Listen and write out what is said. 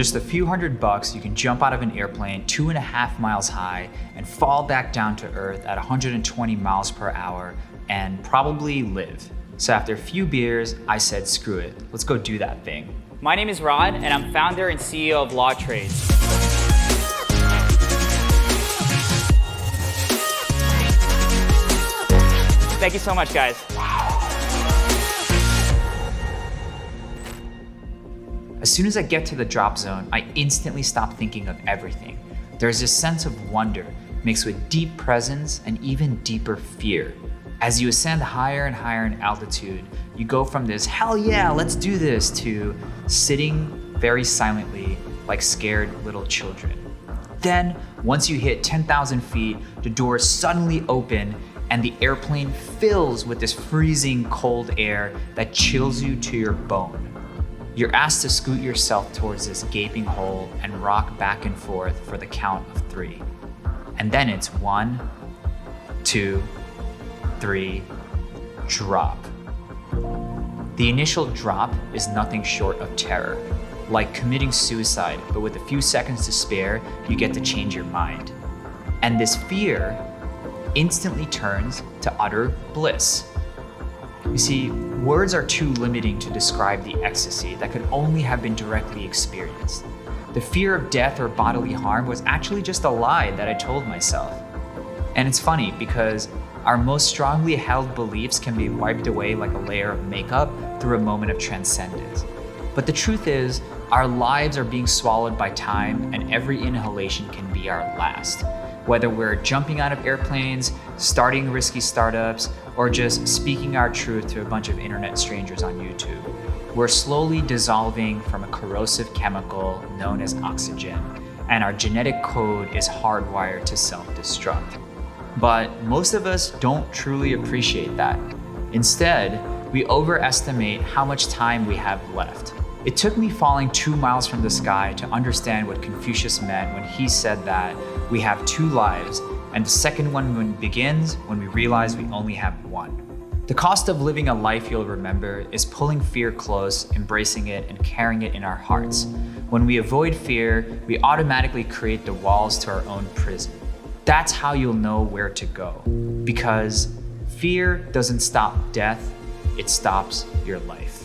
just a few $100, you can jump out of an airplane 2.5 miles high and fall back down to Earth at 120 miles per hour and probably live. So after a few beers, I said, screw it, let's go do that thing. My name is Rod, and I'm founder and CEO of Law Trades. Thank you so much, guys. As soon as I get to the drop zone, I instantly stop thinking of everything. There's this sense of wonder mixed with deep presence and even deeper fear. As you ascend higher and higher in altitude, you go from this hell yeah, let's do this to sitting very silently like scared little children. Then, once you hit 10,000 feet, the doors suddenly open and the airplane fills with this freezing cold air that chills you to your bone. You're asked to scoot yourself towards this gaping hole and rock back and forth for the count of 3. And then it's 1, 2, 3, drop. The initial drop is nothing short of terror. Like committing suicide, but with a few seconds to spare, you get to change your mind. And this fear instantly turns to utter bliss. You see, words are too limiting to describe the ecstasy that could only have been directly experienced. The fear of death or bodily harm was actually just a lie that I told myself. And it's funny because our most strongly held beliefs can be wiped away like a layer of makeup through a moment of transcendence. But the truth is, our lives are being swallowed by time, and every inhalation can be our last. Whether we're jumping out of airplanes, starting risky startups, or just speaking our truth to a bunch of internet strangers on YouTube, we're slowly dissolving from a corrosive chemical known as oxygen, and our genetic code is hardwired to self-destruct. But most of us don't truly appreciate that. Instead, we overestimate how much time we have left. It took me falling 2 miles from the sky to understand what Confucius meant when he said that we have 2 lives, and the second one begins when we realize we only have 1. The cost of living a life you'll remember is pulling fear close, embracing it, and carrying it in our hearts. When we avoid fear, we automatically create the walls to our own prison. That's how you'll know where to go. Because fear doesn't stop death, it stops your life.